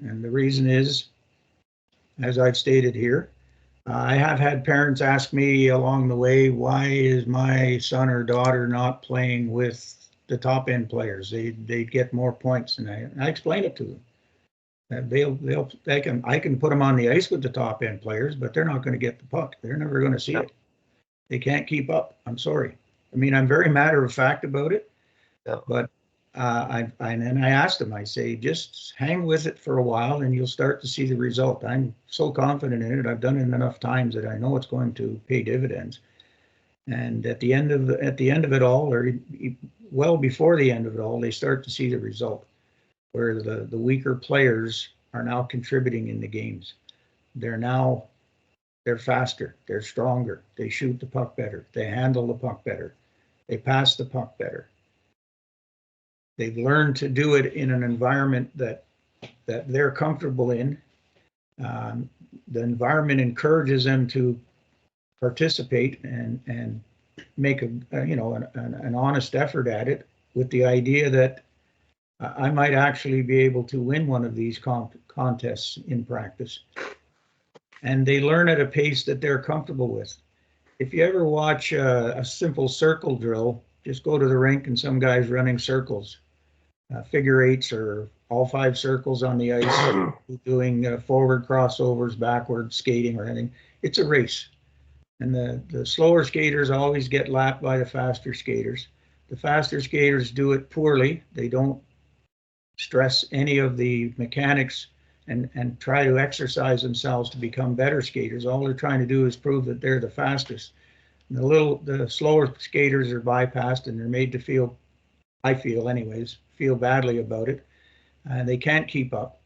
And the reason is, as I've stated here, I have had parents ask me along the way, why is my son or daughter not playing with the top end players? They get more points, and I explain it to them. I can put them on the ice with the top end players, but they're not going to get the puck. They're never going to see Yeah. it. They can't keep up. I'm sorry. I mean, I'm very matter of fact about it, Yeah. but and I asked them. I say, just hang with it for a while, and you'll start to see the result. I'm so confident in it. I've done it enough times that I know it's going to pay dividends. And at the end of it all, or well before the end of it all, they start to see the result, where the weaker players are now contributing in the games. They're now they're faster, they're stronger, they shoot the puck better, they handle the puck better, they pass the puck better. They've learned to do it in an environment that they're comfortable in. Um, the environment encourages them to participate and make an honest effort at it, with the idea that I might actually be able to win one of these contests in practice. And they learn at a pace that they're comfortable with. If you ever watch a simple circle drill, just go to the rink and some guys running circles, figure eights, or all five circles on the ice, doing forward crossovers, backward skating, or anything. It's a race. And the slower skaters always get lapped by the faster skaters. The faster skaters do it poorly. They don't stress any of the mechanics and try to exercise themselves to become better skaters. All they're trying to do is prove that they're the fastest. And the slower skaters are bypassed, and they're made to feel, I feel anyways, feel badly about it. And they can't keep up.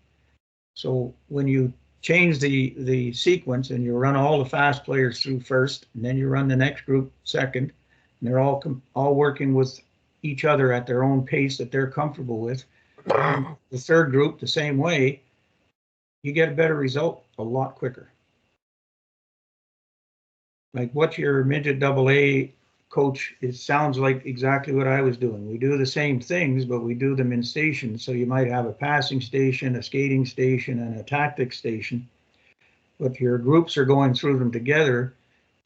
So when you change the sequence and you run all the fast players through first, and then you run the next group second, and they're all working with each other at their own pace that they're comfortable with, and the third group the same way, you get a better result a lot quicker. Like what your midget double A coach, it sounds like exactly what I was doing. We do the same things, but we do them in stations. So you might have a passing station, a skating station, and a tactic station, but your groups are going through them together,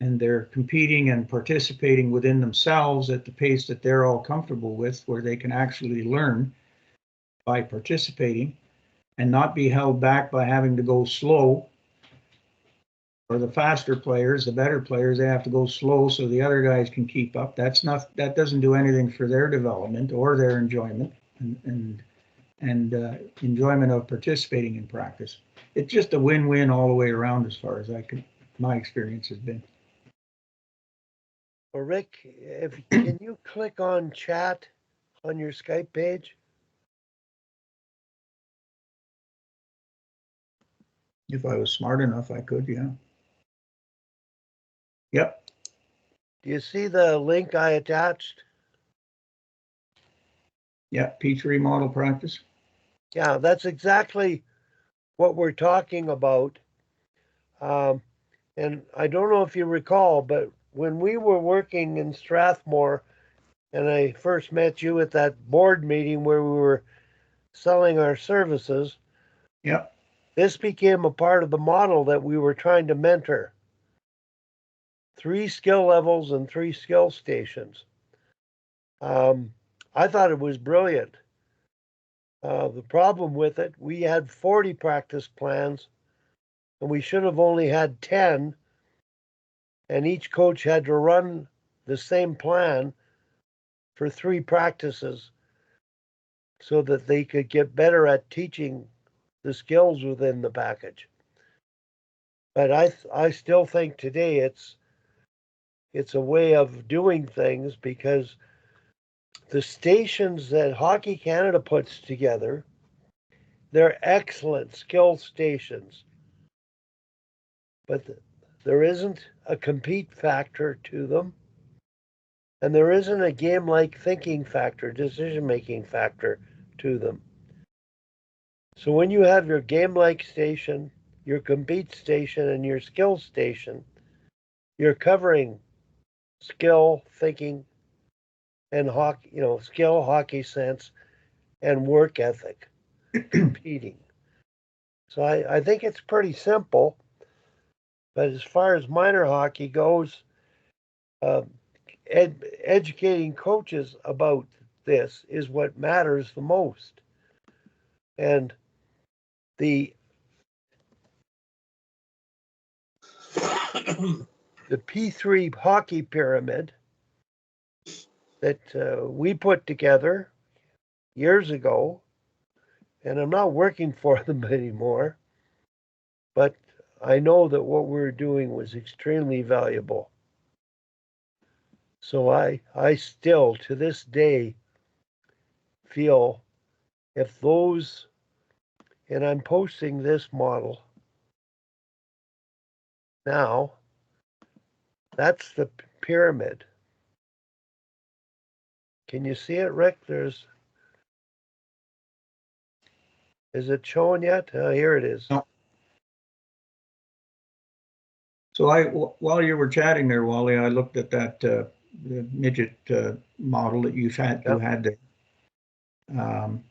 and they're competing and participating within themselves at the pace that they're all comfortable with, where they can actually learn by participating and not be held back by having to go slow. Or the faster players, the better players, they have to go slow so the other guys can keep up. That doesn't do anything for their development or their enjoyment and enjoyment of participating in practice. It's just a win-win all the way around, as far as my experience has been. Well, Rick, if can you click on chat on your Skype page? If I was smart enough, I could, yeah. Yep. Do you see the link I attached? Yeah, P3 model practice. Yeah, that's exactly what we're talking about. Um, and I don't know if you recall, but when we were working in Strathmore and I first met you at that board meeting where we were selling our services, Yep. this became a part of the model that we were trying to mentor. 3 skill levels and 3 skill stations. Um, I thought it was brilliant. The problem with it, we had 40 practice plans, and we should have only had 10, and each coach had to run the same plan for 3 practices so that they could get better at teaching the skills within the package. But I still think today it's a way of doing things, because the stations that Hockey Canada puts together, they're excellent skill stations, but there isn't a compete factor to them, and there isn't a game like thinking factor, decision making factor to them. So when you have your game like station, your compete station, and your skill station, you're covering skill, thinking, and hockey, skill, hockey sense, and work ethic, competing. So I think it's pretty simple. But as far as minor hockey goes, uh, educating coaches about this is what matters the most. And the the P3 hockey pyramid that we put together years ago, and I'm not working for them anymore, but I know that what we were doing was extremely valuable. So I still, to this day, feel if those, and I'm posting this model now, that's the pyramid. Can you see it, Rick? Is it showing yet? Here it is. No. So while you were chatting there, Wally, I looked at that the midget model that you had there.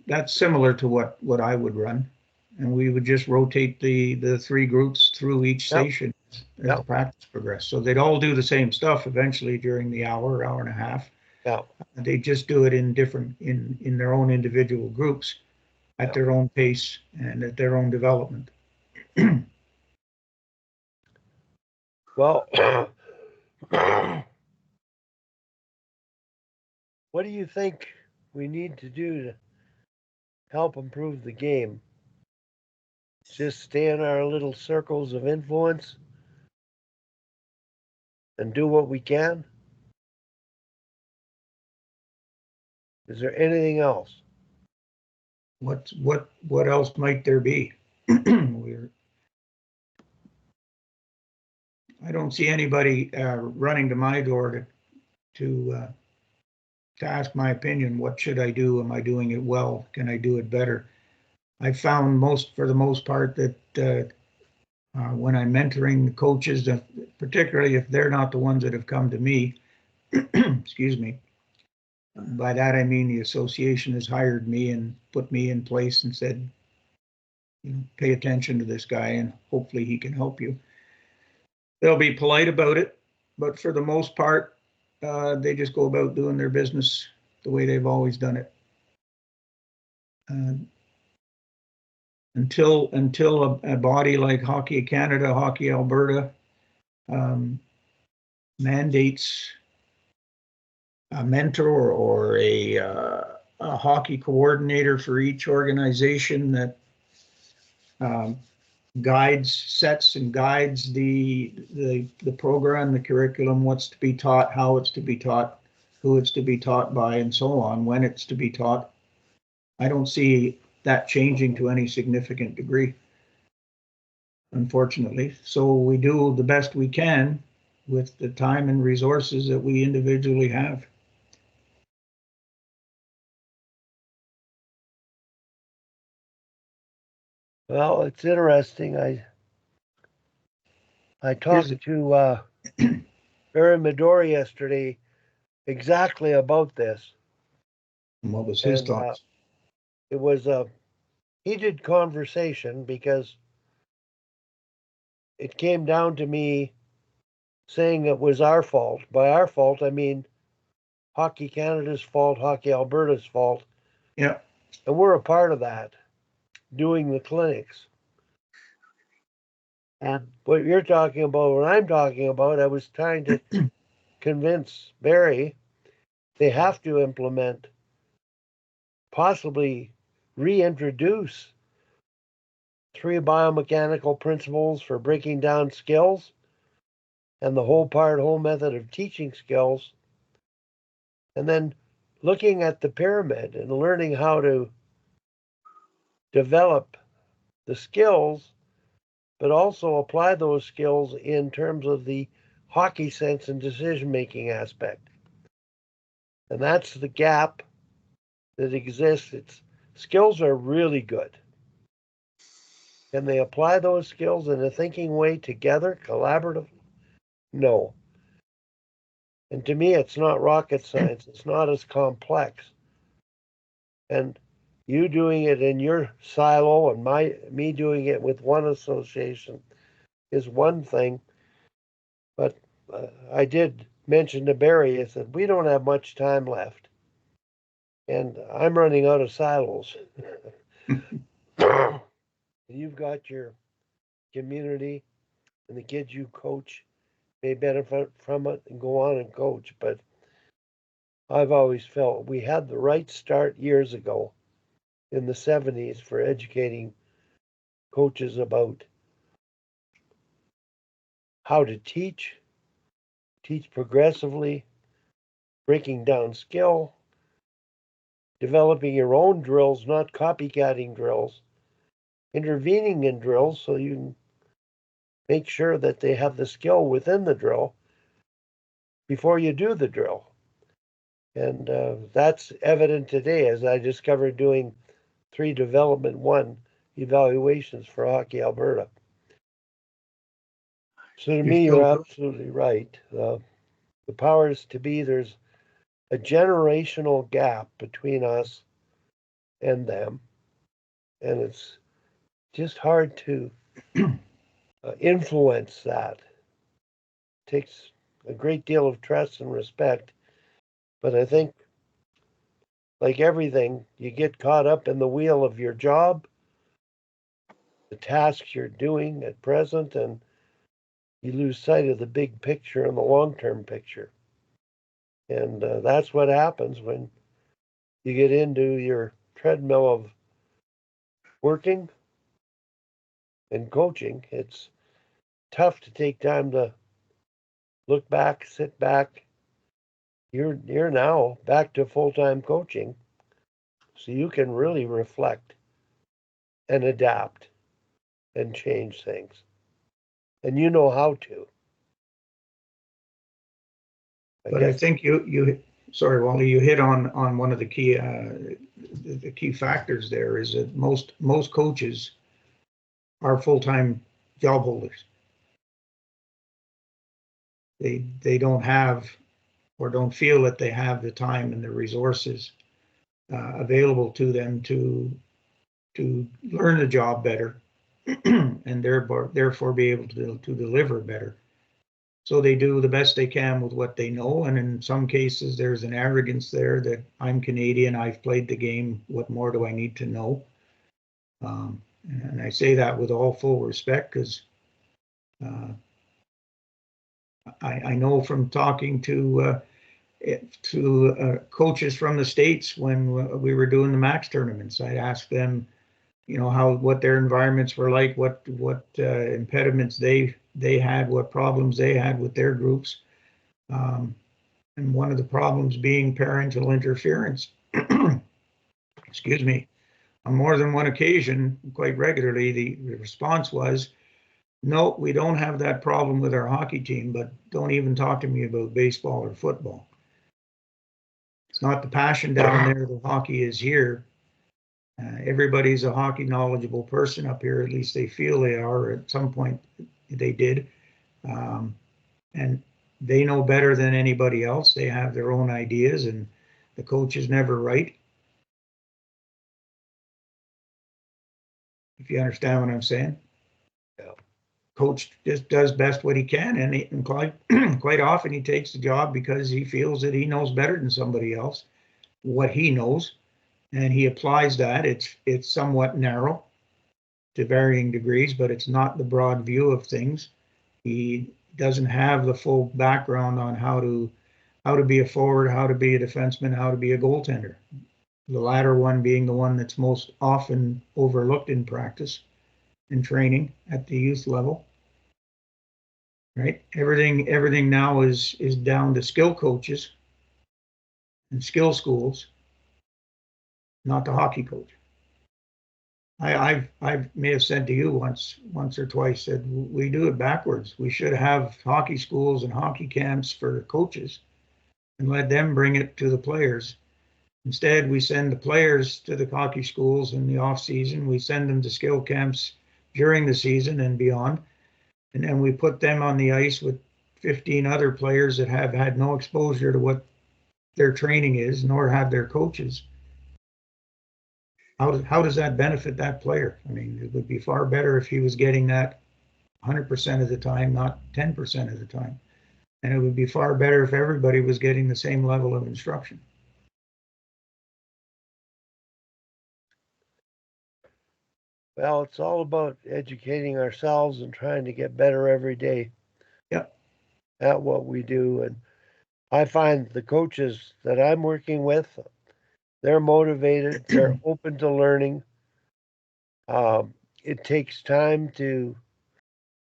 That's similar to what I would run, and we would just rotate the three groups through each station as the practice progressed. So they'd all do the same stuff eventually during the hour and a half. Yeah. They just do it in their own individual groups at their own pace and at their own development. Well, what do you think we need to do to help improve the game? Just stay in our little circles of influence and do what we can? Is there anything else? What else might there be? I don't see anybody running to my door to ask my opinion. What should I do? Am I doing it well? Can I do it better? I found for the most part that when I'm mentoring the coaches, particularly if they're not the ones that have come to me, excuse me. By that I mean the association has hired me and put me in place and said, pay attention to this guy and hopefully he can help you. They'll be polite about it, but for the most part, they just go about doing their business the way they've always done it. Until a body like Hockey Canada, Hockey Alberta mandates a mentor or a hockey coordinator for each organization that sets and guides the program, the curriculum, what's to be taught, how it's to be taught, who it's to be taught by, and so on, when it's to be taught. I don't see that changing to any significant degree, unfortunately. So we do the best we can with the time and resources that we individually have. Well, it's interesting. I talked to Barry Midori yesterday exactly about this. And what was his thoughts? It was a heated conversation because it came down to me saying it was our fault. By our fault, I mean Hockey Canada's fault, Hockey Alberta's fault. Yeah. And we're a part of that, doing the clinics. And what you're talking about, what I'm talking about, I was trying to convince Barry they have to implement, possibly reintroduce 3 biomechanical principles for breaking down skills and the whole method of teaching skills. And then looking at the pyramid and learning how to develop the skills, but also apply those skills in terms of the hockey sense and decision-making aspect. And that's the gap that exists. Skills are really good. Can they apply those skills in a thinking way together, collaboratively? No. And to me, it's not rocket science. It's not as complex. And you doing it in your silo and me doing it with one association is one thing. But I did mention to Barry, I said, we don't have much time left. And I'm running out of silos. You've got your community and the kids you coach may benefit from it and go on and coach. But I've always felt we had the right start years ago in the 70s for educating coaches about how to teach progressively, breaking down skill, developing your own drills, not copycatting drills, intervening in drills so you can make sure that they have the skill within the drill before you do the drill. And that's evident today as I discovered doing 3 Development 1 evaluations for Hockey Alberta. So to me, you're absolutely right. The powers to be, there's a generational gap between us and them. And it's just hard to influence that. It takes a great deal of trust and respect. But I think, like everything, you get caught up in the wheel of your job, the tasks you're doing at present, and you lose sight of the big picture and the long-term picture. And that's what happens when you get into your treadmill of working and coaching. It's tough to take time to look back, sit back. You're now back to full-time coaching, so you can really reflect and adapt and change things. And you know how to. I think sorry, Wally, you hit on one of the key factors there is that most coaches are full-time job holders. They don't have or don't feel that they have the time and the resources available to them to learn the job better and therefore be able to deliver better. So they do the best they can with what they know. And in some cases, there's an arrogance there that I'm Canadian, I've played the game, what more do I need to know? And I say that with all full respect because I know from talking to coaches from the States when we were doing the max tournaments, I'd ask them, what their environments were like, what impediments they had, what problems they had with their groups. And one of the problems being parental interference. Excuse me. On more than one occasion, quite regularly, the response was, no, we don't have that problem with our hockey team, but don't even talk to me about baseball or football. It's not the passion down there that hockey is here. Everybody's a hockey knowledgeable person up here, at least they feel they are. At some point they did. And they know better than anybody else. They have their own ideas and the coach is never right. If you understand what I'm saying. Yeah. Coach just does best what he can, and quite often he takes the job because he feels that he knows better than somebody else what he knows, and he applies that. It's somewhat narrow to varying degrees, but it's not the broad view of things. He doesn't have the full background on how to be a forward, how to be a defenseman, how to be a goaltender. The latter one being the one that's most often overlooked in practice and training at the youth level. Right? Everything now is down to skill coaches and skill schools, not the hockey coach. I may have said to you once or twice that we do it backwards. We should have hockey schools and hockey camps for coaches and let them bring it to the players. Instead, we send the players to the hockey schools in the off season. We send them to skill camps during the season and beyond. And then we put them on the ice with 15 other players that have had no exposure to what their training is, nor have their coaches. how does that benefit that player? I mean, it would be far better if he was getting that 100% of the time, not 10% of the time. And it would be far better if everybody was getting the same level of instruction. Well, it's all about educating ourselves and trying to get better every day. Yep. At what we do. And I find the coaches that I'm working with, they're motivated, they're open to learning. It takes time to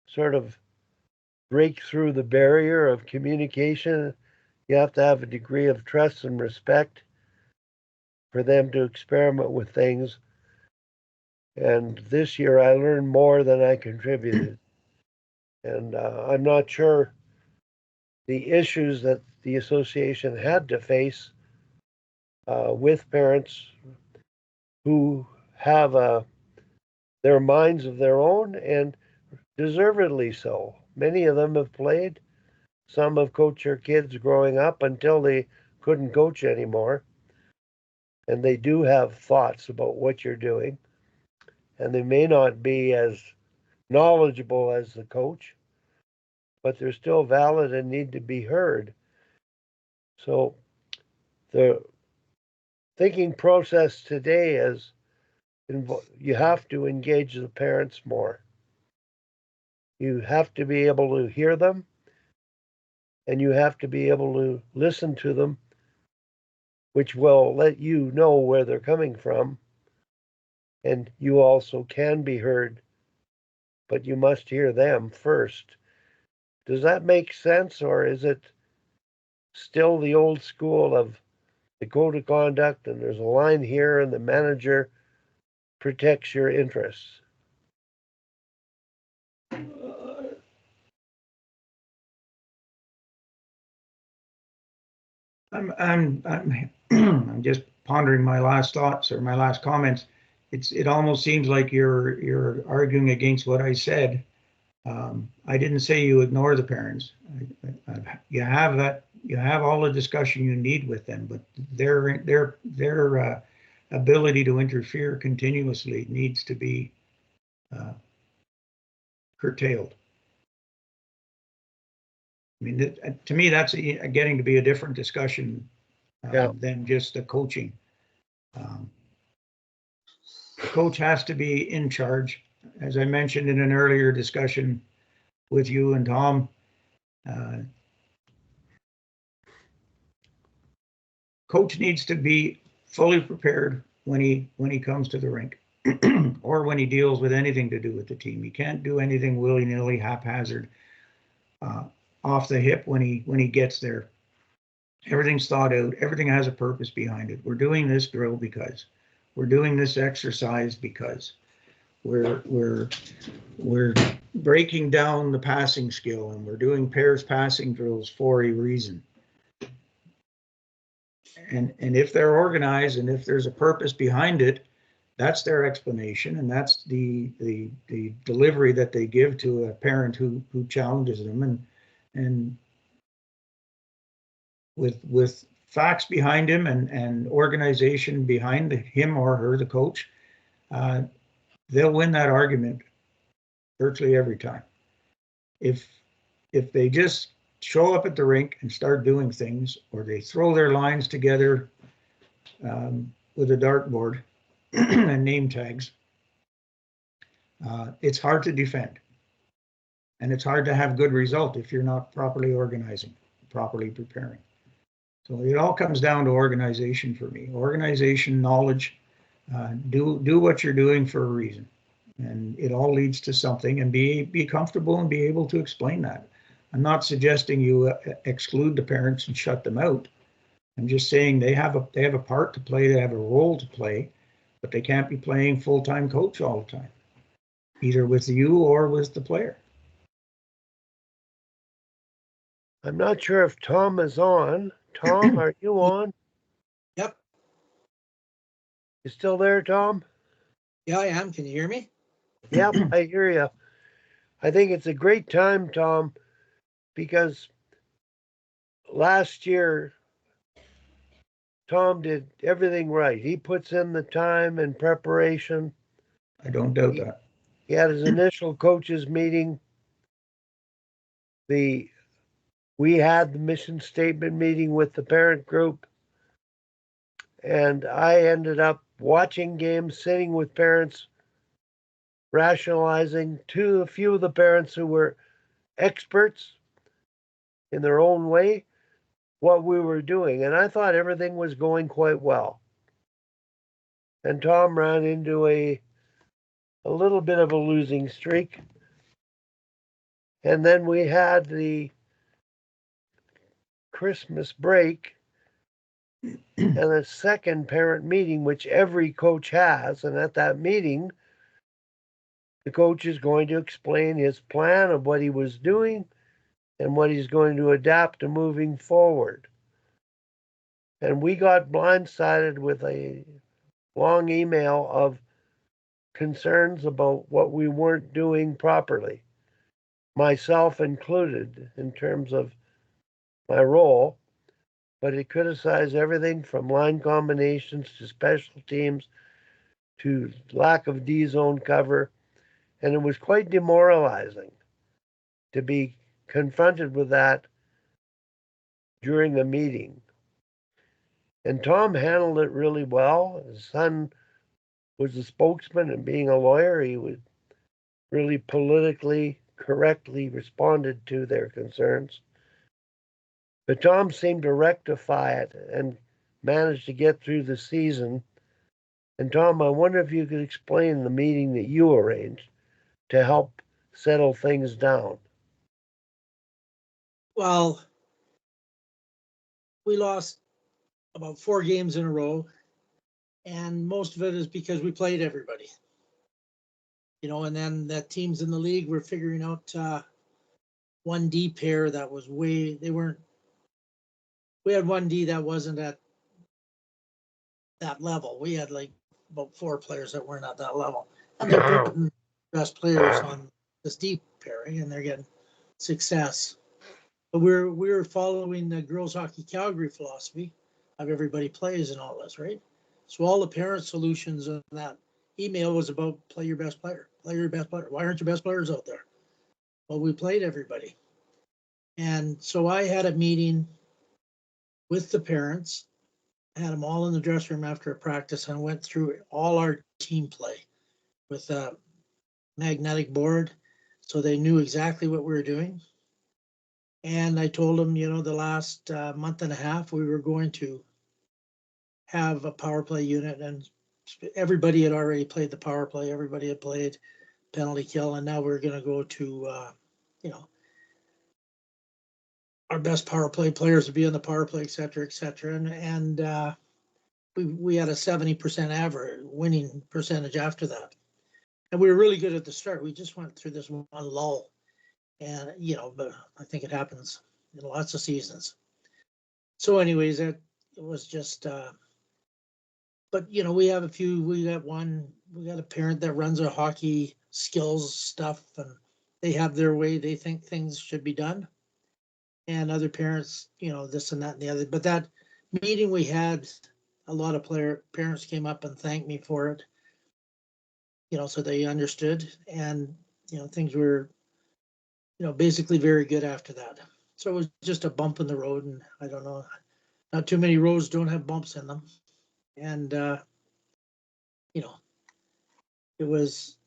sort of break through the barrier of communication. You have to have a degree of trust and respect for them to experiment with things. And this year I learned more than I contributed. And I'm not sure the issues that the association had to face with parents who have their minds of their own, and deservedly so. Many of them have played. Some have coached their kids growing up until they couldn't coach anymore. And they do have thoughts about what you're doing. And they may not be as knowledgeable as the coach, but they're still valid and need to be heard. So the thinking process today is you have to engage the parents more. You have to be able to hear them, and you have to be able to listen to them, which will let you know where they're coming from. And you also can be heard, but you must hear them first. Does that make sense, or is it still the old school of the code of conduct and there's a line here and the manager protects your interests? I'm just pondering my last thoughts or my last comments. It almost seems like you're arguing against what I said. I didn't say you ignore the parents. You have that. You have all the discussion you need with them, but their ability to interfere continuously needs to be curtailed. I mean, to me, that's getting to be a different discussion than just the coaching. The coach has to be in charge. As I mentioned in an earlier discussion with you and Tom, coach needs to be fully prepared when he comes to the rink or when he deals with anything to do with the team. He can't do anything willy-nilly, haphazard, off the hip when he gets there. Everything's thought out. Everything has a purpose behind it. We're doing this drill because we're doing this exercise because we're breaking down the passing skill and we're doing pairs passing drills for a reason. And if they're organized and if there's a purpose behind it, that's their explanation, and that's the delivery that they give to a parent who challenges them, and with facts behind him and organization behind him or her, the coach, they'll win that argument virtually every time. If they just show up at the rink and start doing things, or they throw their lines together with a dartboard and name tags, it's hard to defend. And it's hard to have good result if you're not properly organizing, properly preparing. So it all comes down to organization for me. Organization, knowledge, do what you're doing for a reason. And it all leads to something, and be comfortable and be able to explain that. I'm not suggesting you exclude the parents and shut them out. I'm just saying they have a part to play, they have a role to play, but they can't be playing full-time coach all the time, either with you or with the player. I'm not sure if Tom is on. Tom, are you on? Yep. You still there, Tom? Yeah, I am. Can you hear me? Yep, I hear you. I think it's a great time, Tom, because last year Tom did everything right. He puts in the time and preparation. I don't doubt that. He had his initial coaches meeting. We had the mission statement meeting with the parent group, and I ended up watching games, sitting with parents, rationalizing to a few of the parents who were experts in their own way what we were doing. And I thought everything was going quite well. And Tom ran into a little bit of a losing streak. And then we had the Christmas break and a second parent meeting, which every coach has. And at that meeting, the coach is going to explain his plan of what he was doing and what he's going to adapt to moving forward. And we got blindsided with a long email of concerns about what we weren't doing properly, myself included, in terms of my role. But it criticized everything from line combinations to special teams to lack of D zone cover. And it was quite demoralizing to be confronted with that during a meeting. And Tom handled it really well. His son was a spokesman, and being a lawyer, he was really politically correctly responded to their concerns. But Tom seemed to rectify it and managed to get through the season. And Tom, I wonder if you could explain the meeting that you arranged to help settle things down. Well, we lost about 4 games in a row, and most of it is because we played everybody. And then the teams in the league were figuring out 1D pair that was we had 1D that wasn't at that level. We had like about 4 players that weren't at that level. And they're putting best players on this D pairing, and they're getting success. But we're following the girls hockey Calgary philosophy of everybody plays and all this, right? So all the parent solutions in that email was about play your best player, play your best player. Why aren't your best players out there? Well, we played everybody. And so I had a meeting with the parents. I had them all in the dressing room after a practice, and went through all our team play with a magnetic board, so they knew exactly what we were doing. And I told them, the last month and a half, we were going to have a power play unit, and everybody had already played the power play. Everybody had played penalty kill, and now we're going to go to, our best power play players would be on the power play, et cetera, et cetera. And we had a 70% average winning percentage after that. And we were really good at the start. We just went through this one lull. And, but I think it happens in lots of seasons. So anyways, it was just, but, we have we got a parent that runs our hockey skills stuff, and they have their way they think things should be done. And other parents, this and that and the other. But that meeting we had, a lot of parents came up and thanked me for it, so they understood. And, things were, basically very good after that. So it was just a bump in the road, and I don't know, not too many roads don't have bumps in them. And, it was,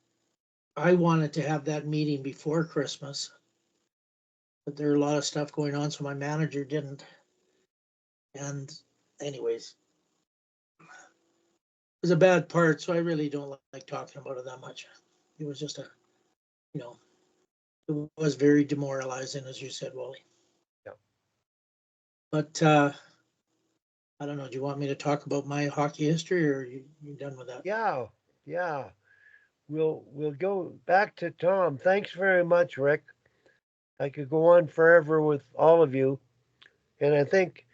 I wanted to have that meeting before Christmas, but there are a lot of stuff going on, so my manager didn't. And anyways, it was a bad part, so I really don't like talking about it that much. It was just it was very demoralizing, as you said, Wally. Yeah. But I don't know. Do you want me to talk about my hockey history, or are you done with that? Yeah. We'll go back to Tom. Thanks very much, Rick. I could go on forever with all of you, and I think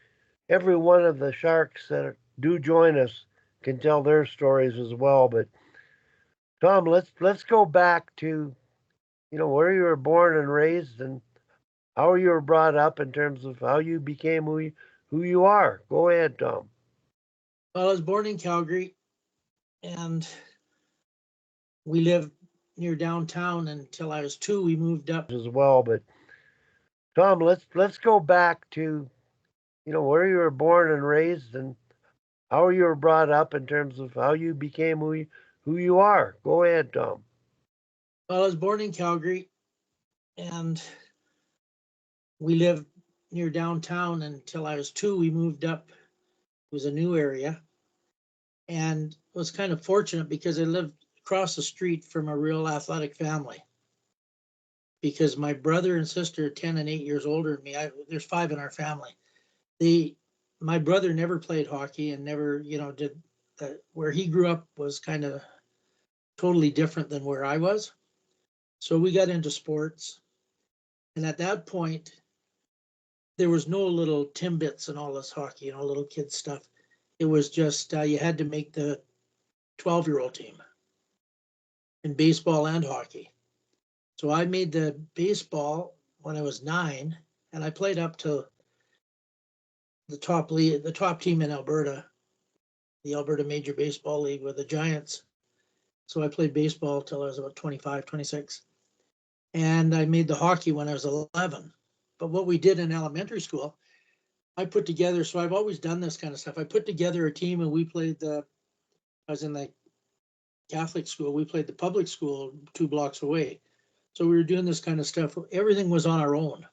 every one of the Sharks that do join us can tell their stories as well. But Tom, let's go back to where you were born and raised, and how you were brought up in terms of how you became who you are. Go ahead, Tom. Well, I was born in Calgary, and we lived near downtown until I was 2. We moved up. as well. But Tom, let's go back to, where you were born and raised and how you were brought up in terms of how you became who you are. Go ahead, Tom. Well, I was born in Calgary, and we lived near downtown until I was 2. We moved up. It was a new area, and was kind of fortunate because I lived across the street from a real athletic family. Because my brother and sister are 10 and 8 years older than me. There's 5 in our family. My brother never played hockey and never, did. Where he grew up was kind of totally different than where I was. So we got into sports, and at that point, there was no little Timbits and all this hockey, little kid stuff. It was just you had to make the 12-year-old team in baseball and hockey. So I made the baseball when I was 9, and I played up to the top team in Alberta, the Alberta Major Baseball League with the Giants. So I played baseball till I was about 25, 26. And I made the hockey when I was 11. But what we did in elementary school, I put together, so I've always done this kind of stuff. I put together a team, and we played I was in the Catholic school, we played the public school 2 blocks away. So we were doing this kind of stuff. Everything was on our own.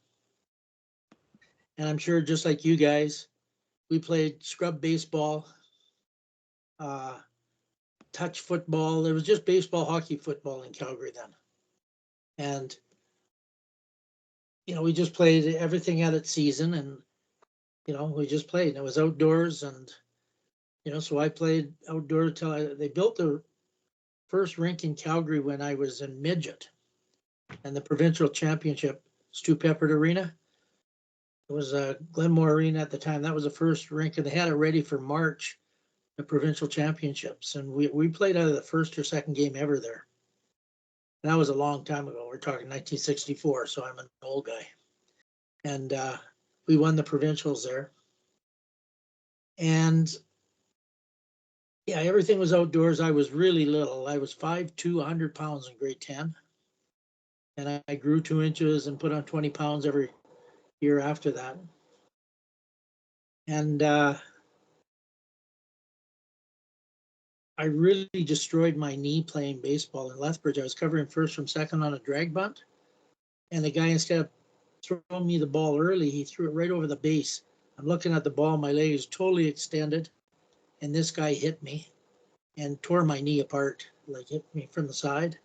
And I'm sure just like you guys, we played scrub baseball, touch football. There was just baseball, hockey, football in Calgary then. And, we just played everything at its season, and, we just played. And it was outdoors, and, so I played outdoors till they built the first rink in Calgary when I was in midget. And the provincial championship, Stu Peppert Arena. It was Glenmore Arena at the time. That was the first rink, and they had it ready for March, the provincial championships. And we played out of the first or second game ever there. And that was a long time ago. We're talking 1964, so I'm an old guy. And we won the provincials there. And yeah, everything was outdoors. I was really little. I was 5'2", 100 pounds in grade 10. And I grew 2 inches and put on 20 pounds every year after that. And I really destroyed my knee playing baseball in Lethbridge. I was covering first from second on a drag bunt. And the guy, instead of throwing me the ball early, he threw it right over the base. I'm looking at the ball, my leg is totally extended. And this guy hit me and tore my knee apart, like hit me from the side.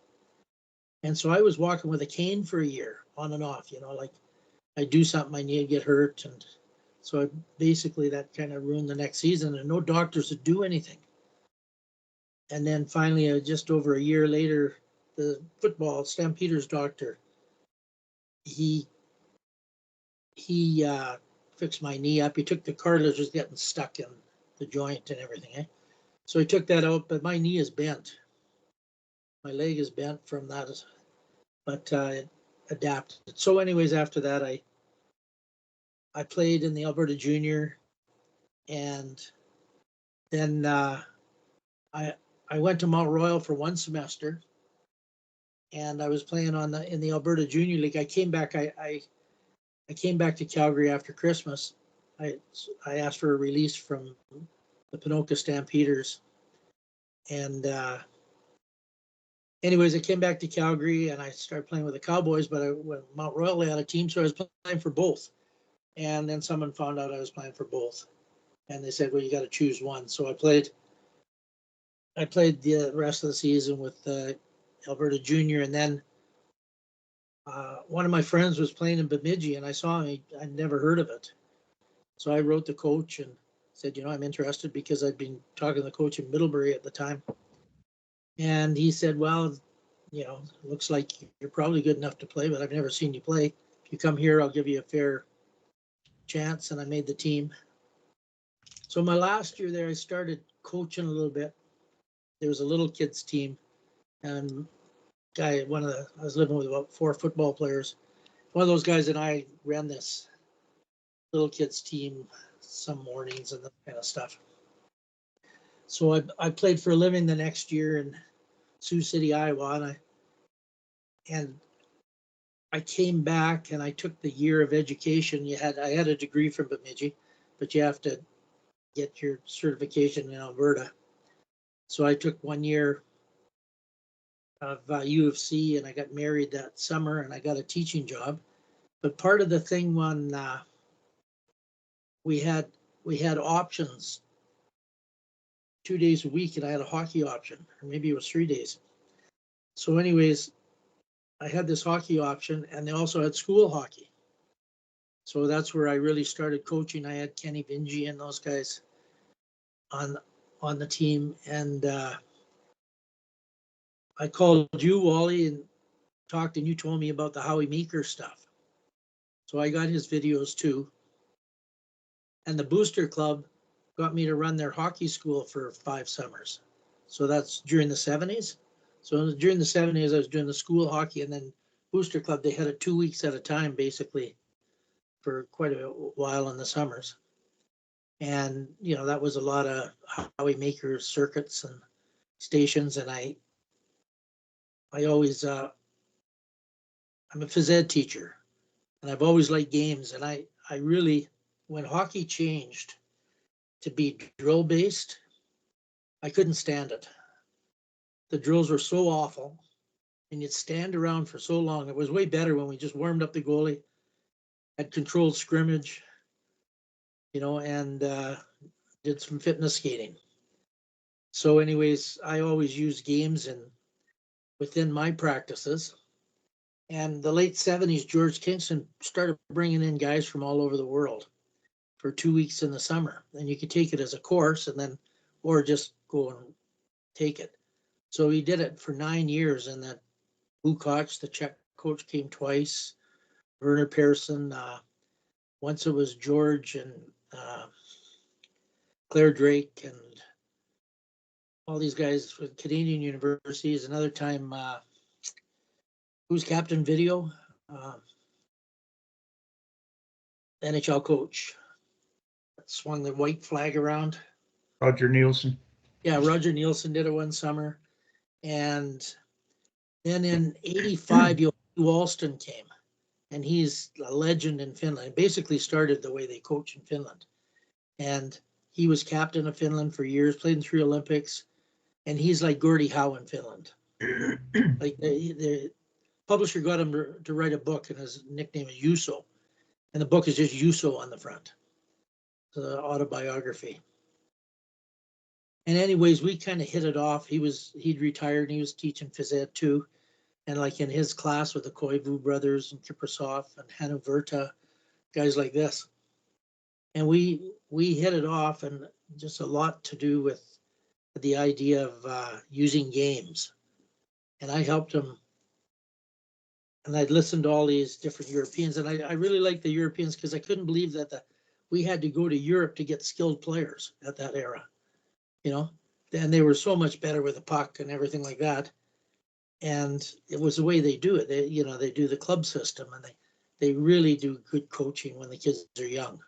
And so I was walking with a cane for a year, on and off, like I do something, my knee would get hurt. And so basically that kind of ruined the next season, and no doctors would do anything. And then finally, just over a year later, the football Stampeders doctor, he fixed my knee up. He took the cartilage was getting stuck in the joint and everything. So he took that out, but my knee is bent. My leg is bent from that, but it adapted. So anyways, after that, I played in the Alberta Junior, and then I went to Mount Royal for 1 semester, and I was playing in the Alberta Junior League. I came back. I came back to Calgary after Christmas. I asked for a release from the Ponoka Stampeders, and anyways, I came back to Calgary and I started playing with the Cowboys. But when Mount Royal had a team, so I was playing for both. And then someone found out I was playing for both, and they said, "Well, you got to choose one." So I played the rest of the season with Alberta Junior, and then one of my friends was playing in Bemidji, and I saw him. I'd never heard of it, so I wrote the coach and said, I'm interested, because I'd been talking to the coach in Middlebury at the time, and he said, "Well, it looks like you're probably good enough to play, but I've never seen you play. If you come here, I'll give you a fair chance." And I made the team. So my last year there, I started coaching a little bit. There was a little kids team, and I was living with about 4 football players. One of those guys and I ran this little kids team some mornings and that kind of stuff. So I played for a living the next year in Sioux City, Iowa, and I came back and I took the year of education. I had a degree from Bemidji, but you have to get your certification in Alberta. So I took 1 year of U of C, and I got married that summer, and I got a teaching job. But part of the thing when we had options 2 days a week, and I had a hockey option, or maybe it was 3 days. So anyways, I had this hockey option, and they also had school hockey. So that's where I really started coaching. I had Kenny Vingy and those guys on the team, and I called you, Wally, and talked, and you told me about the Howie Meeker stuff. So I got his videos too. And the Booster Club got me to run their hockey school for 5 summers. So that's during the 70s. So during the 70s, I was doing the school hockey, and then Booster Club, they had it 2 weeks at a time, basically, for quite a while in the summers. And, that was a lot of Howie Meeker circuits and stations. And I always, I'm a phys ed teacher, and I've always liked games. And I really, when hockey changed to be drill based, I couldn't stand it. The drills were so awful, and you'd stand around for so long. It was way better when we just warmed up the goalie, had controlled scrimmage, and did some fitness skating. So anyways, I always use games within my practices. And the late 70s, George Kingston started bringing in guys from all over the world for 2 weeks in the summer. And you could take it as a course or just go and take it. So he did it for 9 years, and that Lukács, the Czech coach, came twice. Werner Persson, once it was George and Claire Drake and all these guys with Canadian universities. Another time, who's Captain Video? NHL coach that swung the white flag around. Roger Nielsen. Yeah, Roger Nielsen did it one summer. And then in 85, Johan Walston came, and he's a legend in Finland. It basically started the way they coach in Finland. And he was captain of Finland for years, played in 3 Olympics, and he's like Gordie Howe in Finland. Like the publisher got him to write a book, and his nickname is Juuso. And the book is just Juuso on the front. The autobiography. And anyways, we kind of hit it off. He'd retired, and he was teaching phys ed too. And like in his class with the Koivu brothers and Kiprasov and Hannu Virta, guys like this. And we hit it off, and just a lot to do with the idea of using games. And I helped him. And I'd listened to all these different Europeans, and I really liked the Europeans because I couldn't believe that we had to go to Europe to get skilled players at that era, and they were so much better with the puck and everything like that. And it was the way they do it. They do the club system, and they really do good coaching when the kids are young.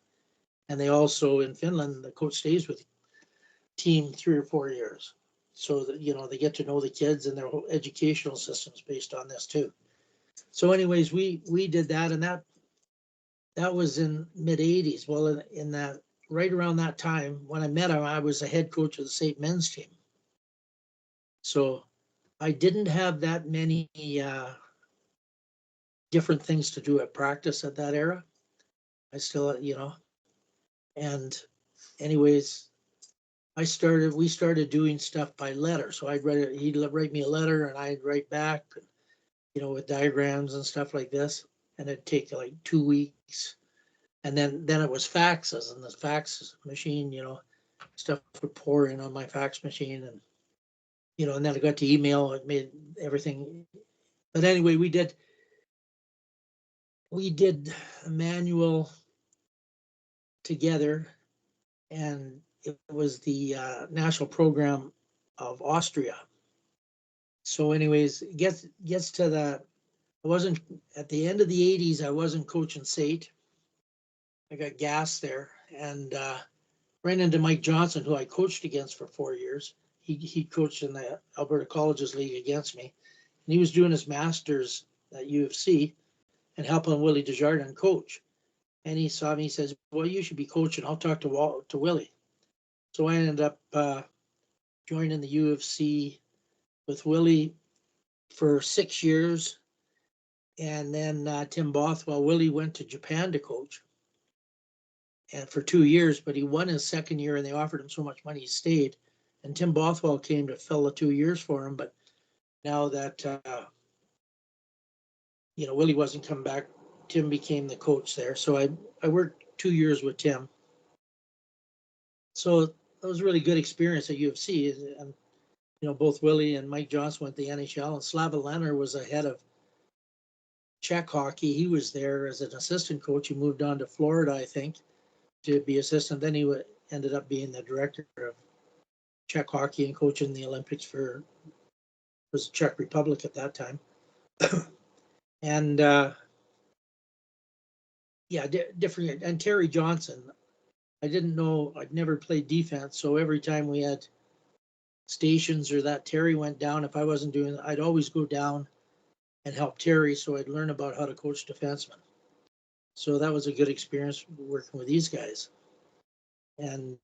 And they also, in Finland, the coach stays with the team 3 or 4 years. So that, they get to know the kids, and their whole educational system is based on this too. So anyways, we did that, and that was in mid 80s. Well, in that right around that time when I met him, I was the head coach of the St. men's team. So I didn't have that many different things to do at practice at that era. I still, and anyways, we started doing stuff by letter. So he'd write me a letter, and I'd write back, with diagrams and stuff like this. And it'd take like 2 weeks. And then it was faxes, and the fax machine, stuff would pour in on my fax machine, and, and then I got to email. It made everything. But anyway, we did a manual together, and it was the national program of Austria. So anyways, it gets to that. I wasn't at the end of the 80s. I wasn't coaching SAIT. I got gas there, and ran into Mike Johnson, who I coached against for 4 years. He coached in the Alberta Colleges League against me. And he was doing his master's at U of C and helping Willie Desjardins coach. And he saw me, he says, well, you should be coaching. I'll talk to Willie. So I ended up joining the U of C with Willie for 6 years. And then Tim Bothwell, Willie went to Japan to coach and for 2 years, but he won his second year and they offered him so much money he stayed. And Tim Bothwell came to fill the 2 years for him. But now that, Willie wasn't coming back, Tim became the coach there. So I worked 2 years with Tim. So that was a really good experience at U of C. And, both Willie and Mike Johnson went to the NHL, and Slava Leonard was the head of Czech hockey. He was there as an assistant coach. He moved on to Florida, I think, to be assistant. Then he ended up being the director of Czech hockey and coaching the Olympics was the Czech Republic at that time. And different. And Terry Johnson, I didn't know, I'd never played defense. So every time we had stations or that, Terry went down. If I wasn't doing it, I'd always go down and help Terry. So I'd learn about how to coach defensemen. So that was a good experience working with these guys. And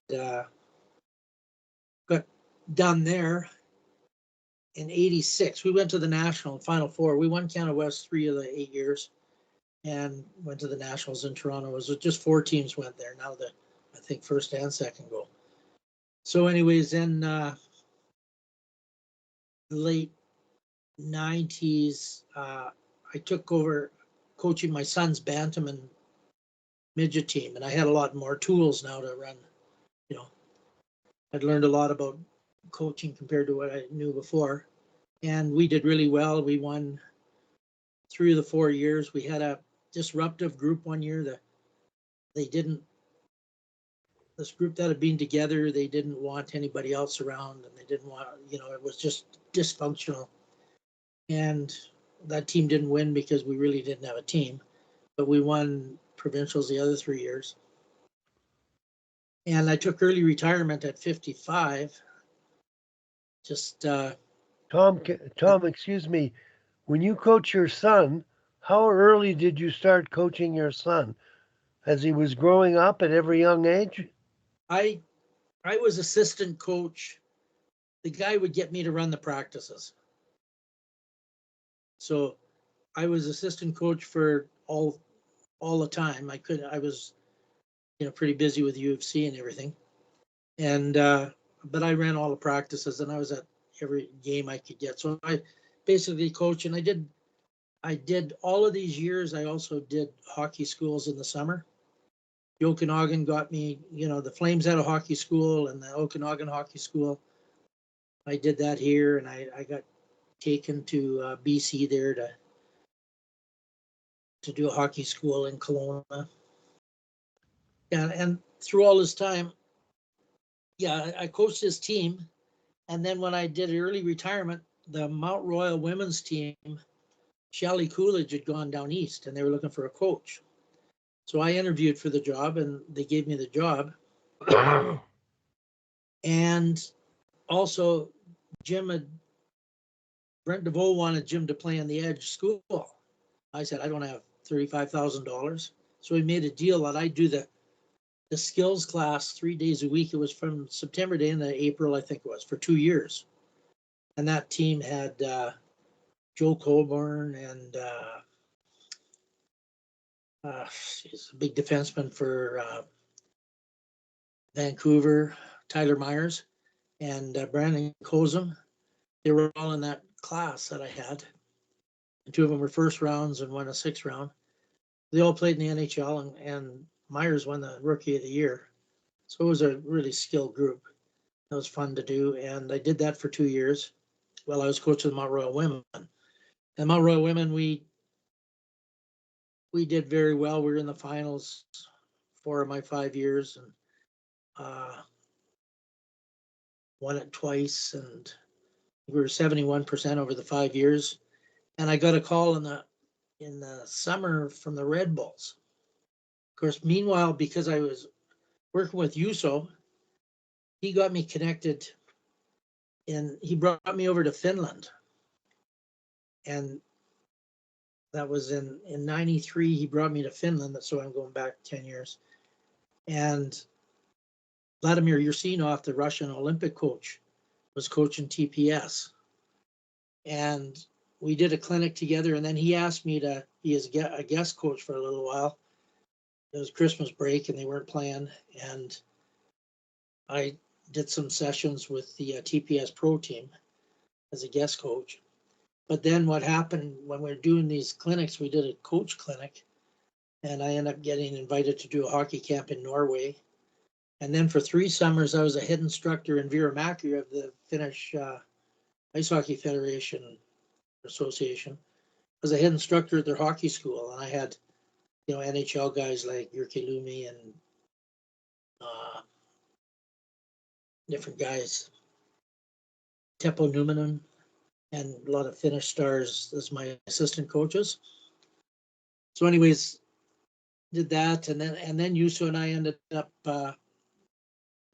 got done there in 86. We went to the National Final Four. We won Canada West 3 of the 8 years and went to the Nationals in Toronto. It was just 4 teams went there. Now I think first and second go. So anyways, in the late 90s, I took over coaching my son's bantam and midget team, and I had a lot more tools now to run. I'd learned a lot about coaching compared to what I knew before, and we did really well. We won 3 of the 4 years. We had a disruptive group one year that this group that had been together, they didn't want anybody else around, and they didn't want, it was just dysfunctional. And that team didn't win because we really didn't have a team, but we won provincials the other 3 years. And I took early retirement at 55. Just Tom, excuse me. When you coach your son, how early did you start coaching your son? As he was growing up at every young age? I was assistant coach. The guy would get me to run the practices. So I was assistant coach for all the time. I was pretty busy with U of C and everything. And but I ran all the practices and I was at every game I could get. So I basically coached, and I did all of these years. I also did hockey schools in the summer. The Okanagan got me, the Flames had a hockey school and the Okanagan hockey school. I did that here, and I got taken to BC there to do a hockey school in Kelowna. And through all this time, I coached this team. And then when I did early retirement, the Mount Royal women's team, Shelley Coolidge had gone down east and they were looking for a coach. So I interviewed for the job and they gave me the job. And also Brent DeVoe wanted Jim to play in the Edge school. I said, I don't have $35,000. So we made a deal that I do the skills class 3 days a week. It was from September to end of April, I think it was, for 2 years. And that team had Joe Coburn and he's a big defenseman for Vancouver, Tyler Myers, and Brandon Kozum. They were all in that class that I had. And 2 of them were first rounds and 1 a 6th round. They all played in the NHL, and Myers won the Rookie of the Year. So it was a really skilled group. That was fun to do. And I did that for 2 years while I was coaching the Mount Royal women. And Mount Royal women, we did very well. We were in the finals 4 of my 5 years and won it twice. And we were 71% over the 5 years. And I got a call in the summer from the Red Bulls. Of course, meanwhile, because I was working with USO, he got me connected, and he brought me over to Finland. And that was in 93. He brought me to Finland. So I'm going back 10 years. And Vladimir Ursinov, the Russian Olympic coach, was coaching TPS. And we did a clinic together. And then he asked me to be a guest coach for a little while. It was Christmas break and they weren't playing. And I did some sessions with the TPS pro team as a guest coach. But then what happened when we were doing these clinics, we did a coach clinic, and I ended up getting invited to do a hockey camp in Norway. And then for 3 summers, I was a head instructor in Viramäki of the Finnish Ice Hockey Federation Association. I was a head instructor at their hockey school, and I had, NHL guys like Jyrki Lumi and different guys, Teppo Numminen, and a lot of Finnish stars as my assistant coaches. So anyways, did that, and then Juuso and I ended up,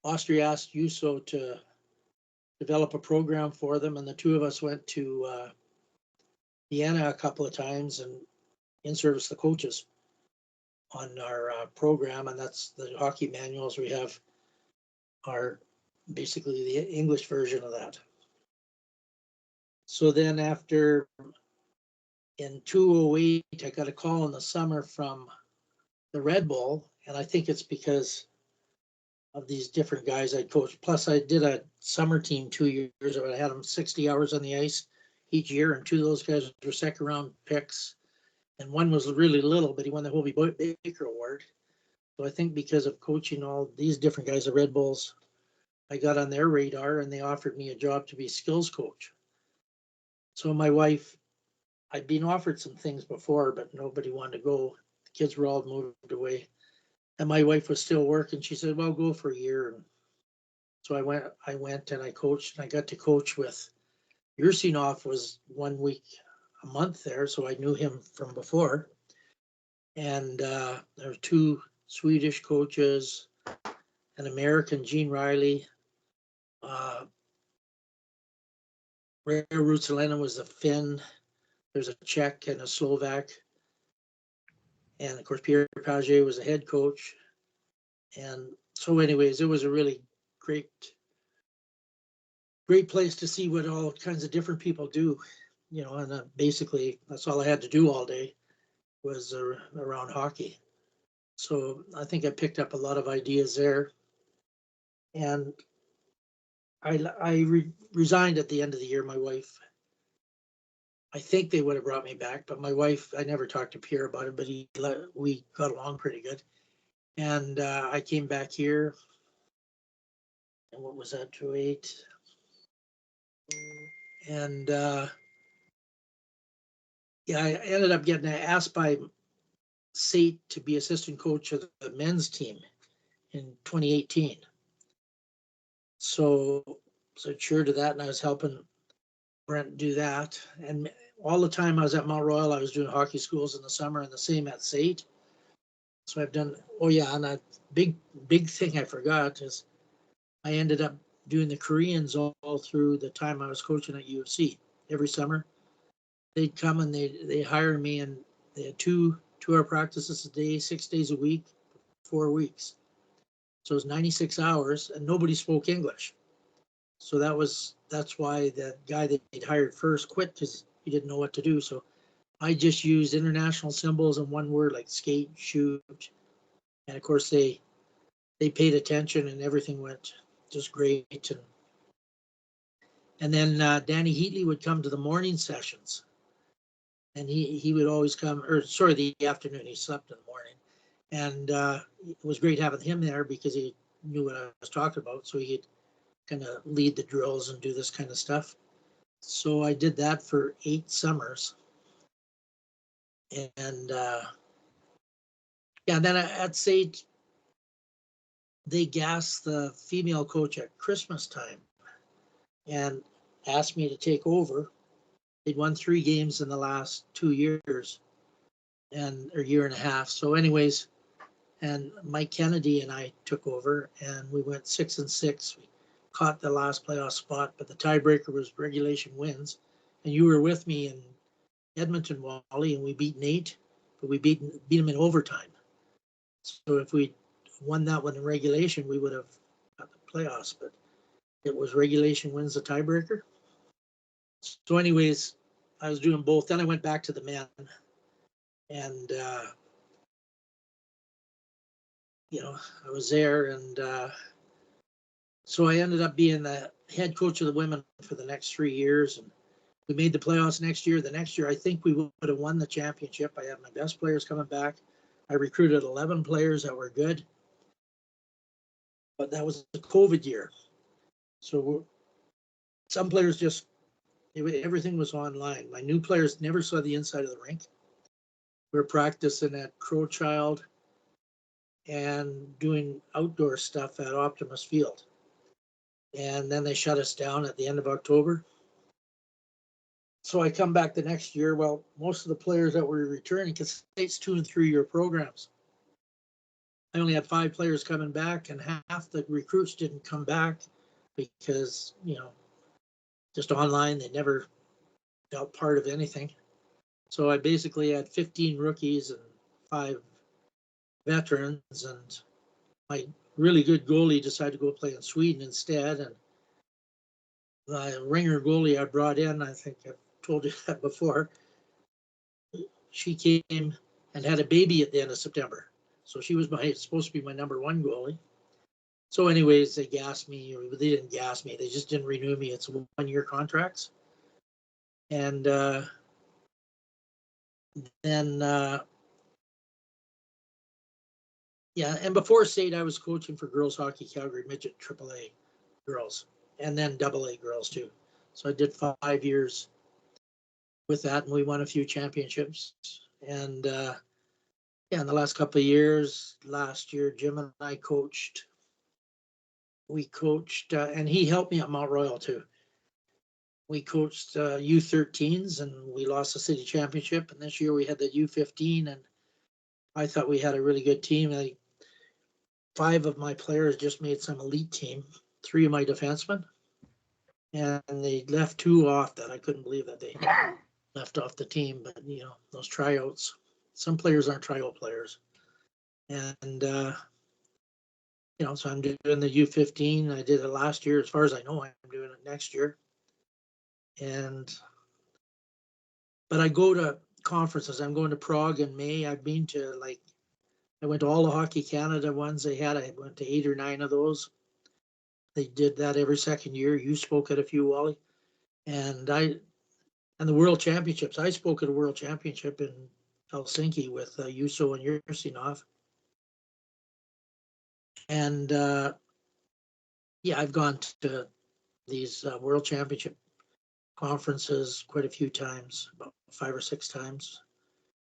Austria asked Juuso to develop a program for them, and the two of us went to Vienna a couple of times and in-service the coaches on our program, and that's the hockey manuals we have are basically the English version of that. So then after, in 2008, I got a call in the summer from the Red Bull, and I think it's because of these different guys I coached. Plus, I did a summer team 2 years ago. I had them 60 hours on the ice each year, and 2 of those guys were second round picks, and one was really little, but he won the Hobie Baker Award. So I think because of coaching all these different guys at Red Bulls, I got on their radar, and they offered me a job to be skills coach. So my wife, I'd been offered some things before, but nobody wanted to go. The kids were all moved away. And my wife was still working. She said, well, go for a year. And so I went and I coached, and I got to coach with Ursinov. Was 1 week a month there. So I knew him from before. And there were 2 Swedish coaches, an American, Gene Riley. Rare Ruotsalainen was a Finn. There's a Czech and a Slovak. And of course, Pierre Pagé was a head coach. And so anyways, it was a really great place to see what all kinds of different people do, and basically that's all I had to do all day was around hockey. So I think I picked up a lot of ideas there. And I resigned at the end of the year. My wife, I think they would have brought me back, but my wife, I never talked to Pierre about it, but we got along pretty good. And I came back here, and what was that, 2008? And I ended up getting asked by SAIT to be assistant coach of the men's team in 2018. So sure to that, and I was helping Brent do that. And all the time I was at Mount Royal, I was doing hockey schools in the summer, and the same at SAIT. So I've done, and a big thing I forgot is I ended up doing the Koreans all through the time I was coaching at UFC. Every summer they'd come and they hired me, and they had 2-hour practices a day, 6 days a week, 4 weeks. So it was 96 hours, and nobody spoke English. So that's why the guy that they'd hired first quit, because he didn't know what to do. So I just used international symbols and one word like skate, shoot. And of course they paid attention, and everything went just great. And then Danny Heatley would come to the morning sessions, and he would always come, the afternoon. He slept in the morning, and it was great having him there because he knew what I was talking about. So he'd kind of lead the drills and do this kind of stuff. So I did that for 8 summers, and then at SAIT, they gassed the female coach at Christmas time and asked me to take over. They'd won 3 games in the last 2 years or year and a half. So anyways, and Mike Kennedy and I took over, and we went 6-6. caught the last playoff spot, but the tiebreaker was regulation wins. And you were with me in Edmonton, Wally, and we beat Nate, but we beat them in overtime. So if we won that one in regulation, we would have got the playoffs, but it was regulation wins the tiebreaker. So anyways, I was doing both. Then I went back to the men, and I was there, and so I ended up being the head coach of the women for the next 3 years, and we made the playoffs next year. The next year, I think we would have won the championship. I had my best players coming back. I recruited 11 players that were good, but that was the COVID year. So some players just, everything was online. My new players never saw the inside of the rink. We were practicing at Crowchild and doing outdoor stuff at Optimus Field. And then they shut us down at the end of October. So I come back the next year. Well, most of the players that were returning, because State's 2 and 3 year programs, I only had 5 players coming back, and half the recruits didn't come back because, just online, they never felt part of anything. So I basically had 15 rookies and 5 veterans, and my really good goalie decided to go play in Sweden instead. And the ringer goalie I brought in, I think I've told you that before, she came and had a baby at the end of September. So she was supposed to be my number 1 goalie. So anyways, they gassed me, or they didn't gas me. They just didn't renew me. It's 1-year contracts. And then, and before State, I was coaching for Girls Hockey Calgary Midget AAA girls, and then AA girls too. So I did 5 years with that, and we won a few championships. And in the last couple of years, last year, Jim and I coached. We coached, and he helped me at Mount Royal too. We coached U13s, and we lost the city championship. And this year we had the U15, and I thought we had a really good team. 5 of my players just made some elite team, 3 of my defensemen, and they left 2 off that I couldn't believe that they left off the team. But those tryouts, some players aren't tryout players, and so I'm doing the U15. I did it last year. As far as I know, I'm doing it next year. But I go to conferences. I'm going to Prague in May. I've been to I went to all the Hockey Canada ones they had. I went to 8 or 9 of those. They did that every second year. You spoke at a few, Wally. And the World Championships. I spoke at a World Championship in Helsinki with Juuso and Yursinov. And I've gone to these World Championship conferences quite a few times, about 5 or 6 times.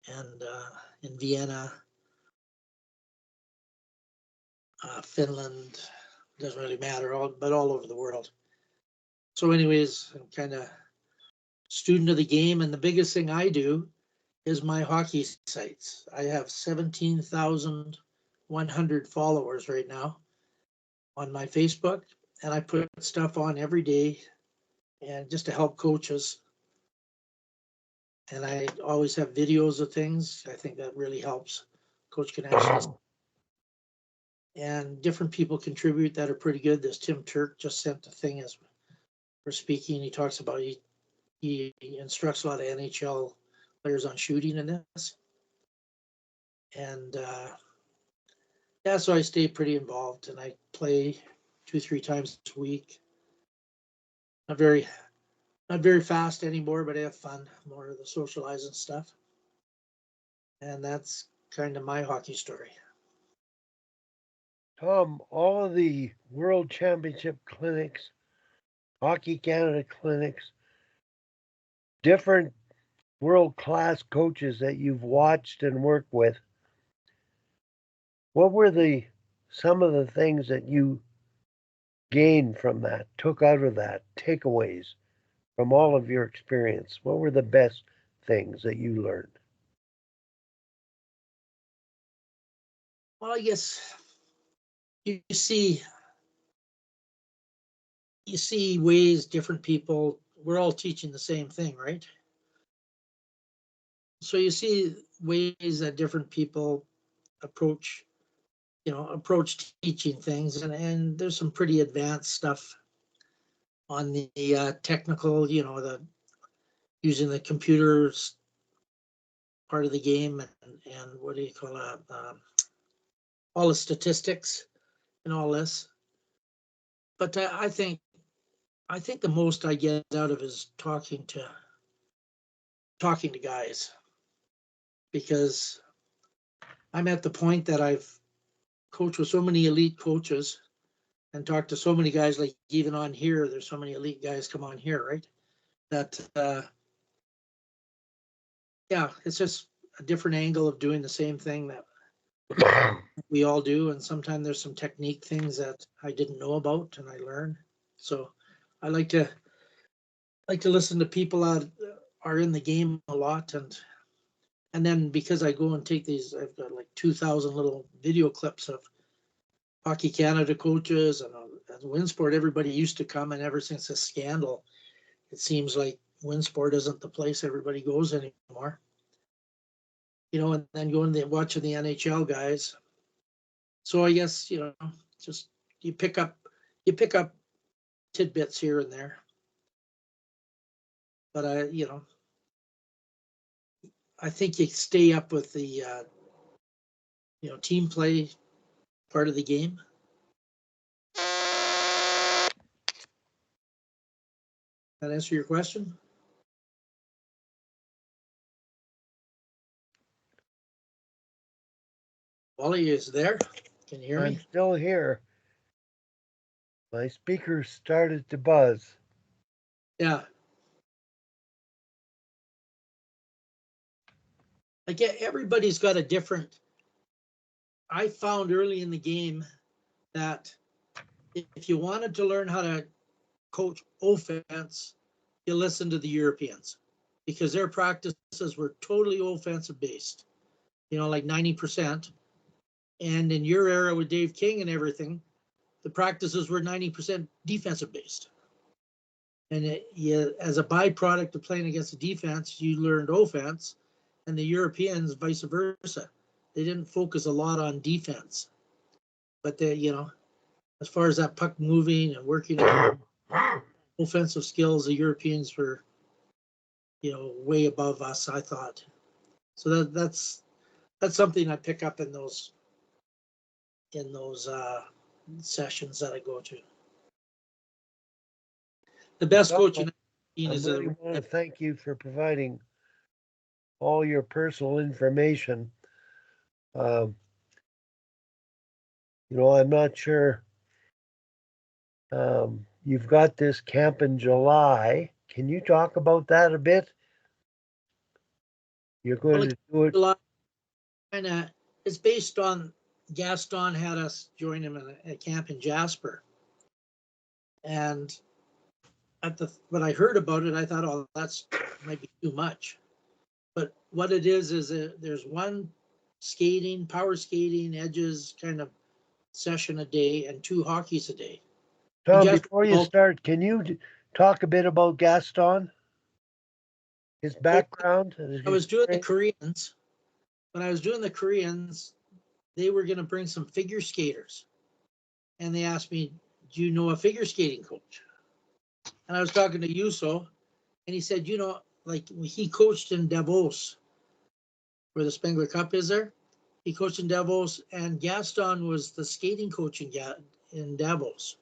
And in Vienna, Finland, doesn't really matter, but all over the world. So anyways, I'm kind of student of the game, and the biggest thing I do is my hockey sites. I have 17,100 followers right now on my Facebook, and I put stuff on every day, and just to help coaches. And I always have videos of things. I think that really helps Coach Connections. And different people contribute that are pretty good. This Tim Turk just sent a thing as we're speaking. He talks about he instructs a lot of NHL players on shooting in this. And so I stay pretty involved, and I play 2-3 times a week. Not very fast anymore, but I have fun, more of the socializing stuff. And that's kind of my hockey story. Tom, all of the World Championship clinics, Hockey Canada clinics, different world-class coaches that you've watched and worked with, what were some of the things that you gained from that, took out of that, takeaways from all of your experience? What were the best things that you learned? Well, I guess you see you see ways different people, we're all teaching the same thing, right? So you see ways that different people approach, approach teaching things, and there's some pretty advanced stuff on the technical, the using the computers part of the game, and what do you call it? All the statistics and all this. But I think the most I get out of is talking to guys, because I'm at the point that I've coached with so many elite coaches and talked to so many guys, like even on here, there's so many elite guys come on here, right? That, yeah, it's just a different angle of doing the same thing that we all do. And sometimes there's some technique things that I didn't know about and I learn. So I like to listen to people that are in the game a lot. And then because I go and take these, I've got like 2,000 little video clips of Hockey Canada coaches and Winsport. Everybody used to come, and ever since the scandal, it seems like Winsport isn't the place everybody goes anymore. And then going to watching the NHL guys. So I guess, just you pick up tidbits here and there. But I think you stay up with the team play part of the game. That answer your question? Wally is there. Can you hear I'm me? still here. My speaker started to buzz. Yeah. Like everybody's got a different. I found early in the game that if you wanted to learn how to coach offense, you listen to the Europeans, because their practices were totally offensive based, like 90%. And in your era with Dave King and everything, the practices were 90% defensive based. And as a byproduct of playing against the defense, you learned offense, and the Europeans vice versa. They didn't focus a lot on defense, but as far as that puck moving and working on offensive skills, the Europeans were, way above us, I thought. So that's something I pick up in those sessions that I go to. The best coaching I've seen I is really want to thank you for providing all your personal information. I'm not sure. You've got this camp in July. Can you talk about that a bit? You're going to do it. It's based on Gaston had us join him in a camp in Jasper, and when I heard about it, I thought, oh, that's might be too much. But what it is there's one power skating, edges kind of session a day, and 2 hockeys a day. Tom, before you start, can you talk a bit about Gaston? His background? I was doing the Koreans. When I was doing the Koreans, they were going to bring some figure skaters. And they asked me, do you know a figure skating coach? And I was talking to Yuso, and he said, like he coached in Davos, where the Spengler Cup is there. He coached in Davos, and Gaston was the skating coach in Davos.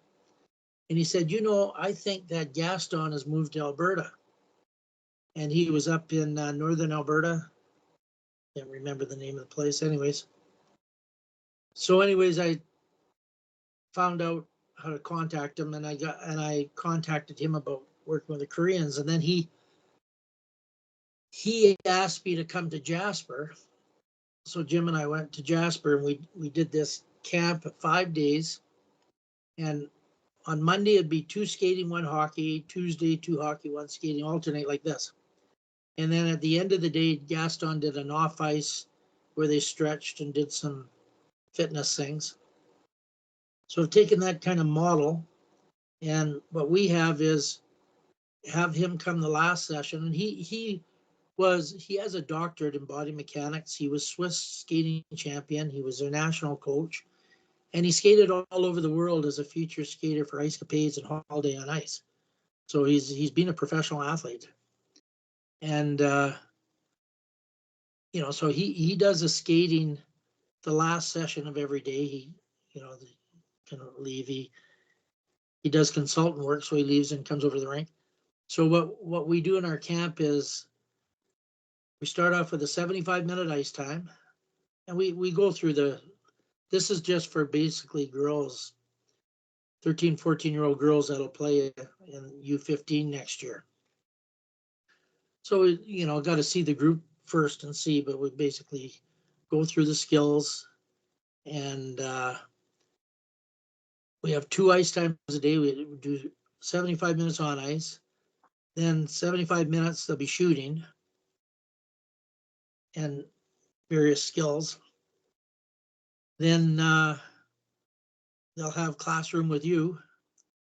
And he said, I think that Gaston has moved to Alberta. And he was up in northern Alberta. Can't remember the name of the place. Anyways. So I found out how to contact him, and I contacted him about working with the Koreans. And then he asked me to come to Jasper. So Jim and I went to Jasper, and we did this camp of 5 days. And on Monday, it'd be 2 skating, 1 hockey. Tuesday, 2 hockey, 1 skating, alternate like this. And then at the end of the day, Gaston did an off ice where they stretched and did some fitness things. So I've taken that kind of model And what we have is have him come the last session, and he has a doctorate in body mechanics. He was Swiss skating champion. He was their national coach, and he skated all over the world as a feature skater for Ice Capades and Holiday on Ice. So he's been a professional athlete, and so he does the skating the last session of every day. He can leave. He does consultant work, so he leaves and comes over to the rink. So what we do in our camp is we start off with a 75-minute ice time, and we go through this is just for basically girls, 13, 14-year-old girls that'll play in U15 next year. So we, got to see the group first and see, but we basically go through the skills, and we have 2 ice times a day. We do 75 minutes on ice, then 75 minutes they'll be shooting and various skills. Then they'll have classroom with you,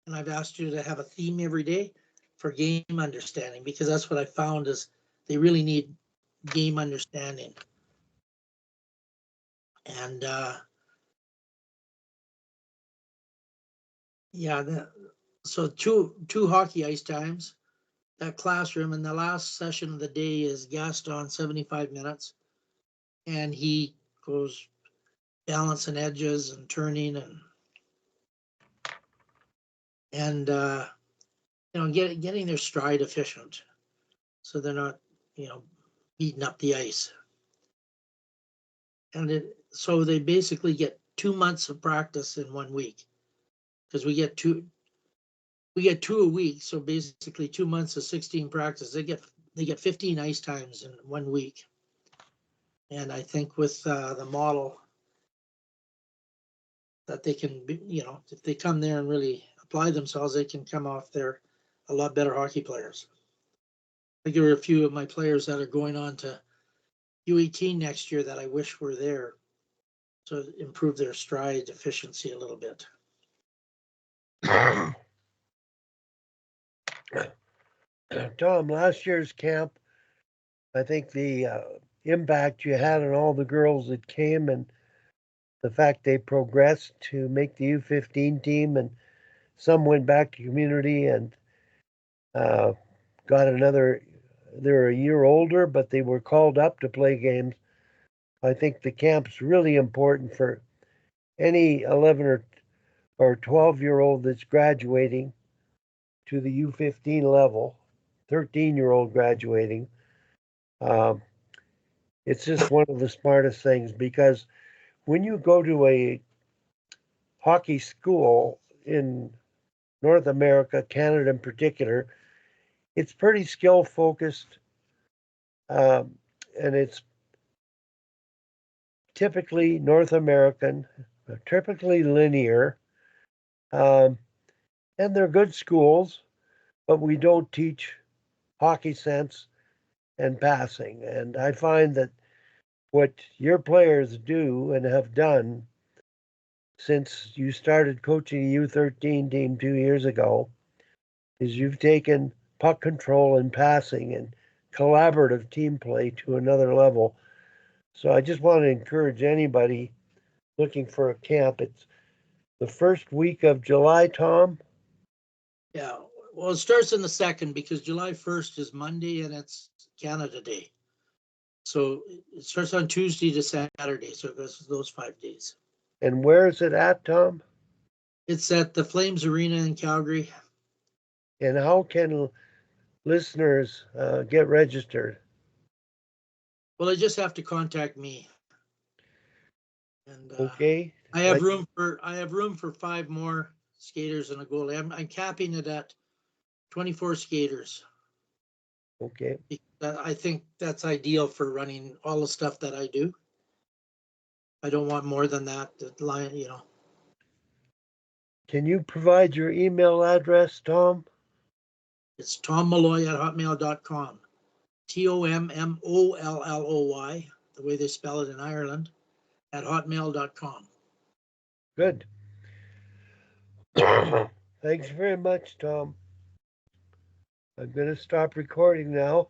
and I've asked you to have a theme every day for game understanding, because that's what I found is they really need game understanding. And so two hockey ice times, that classroom, and the last session of the day is Gaston, 75 minutes, and he goes balancing edges and turning and getting their stride efficient, so they're not beating up the ice. And so they basically get 2 months of practice in 1 week, because we get two a week. So basically 2 months of 16 practice. They get 15 ice times in 1 week. And I think with the model that they can be, if they come there and really apply themselves, they can come off there a lot better hockey players. I think there are a few of my players that are going on to U18 next year that I wish were there to improve their stride efficiency a little bit. Tom, last year's camp, I think the impact you had on all the girls that came, and the fact they progressed to make the U15 team, and some went back to community and got another. They're a year older, but they were called up to play games. I think the camp's really important for any 11 or 12-year-old that's graduating to the U15 level, 13-year-old graduating. It's just one of the smartest things, because when you go to a hockey school in North America, Canada in particular, it's pretty skill focused, and it's typically North American, typically linear, and they're good schools, but we don't teach hockey sense and passing. And I find that what your players do and have done since you started coaching a U13 team 2 years ago is you've taken puck control and passing and collaborative team play to another level. So I just want to encourage anybody looking for a camp. It's the first week of July, Tom. Yeah, well, it starts in the 2nd, because July 1st is Monday and it's Canada Day. So it starts on Tuesday to Saturday. So it goes those 5 days. And where is it at, Tom? It's at the Flames Arena in Calgary. And how can listeners get registered? Well, they just have to contact me. And Okay. I have room for 5 more skaters and a goalie. I'm capping it at 24 skaters. Okay. I think that's ideal for running all the stuff that I do. I don't want more than that line, Can you provide your email address, Tom? It's tommolloy@hotmail.com. TOMMOLLOY, the way they spell it in Ireland, at hotmail.com. Good. Thanks very much, Tom. I'm gonna stop recording now.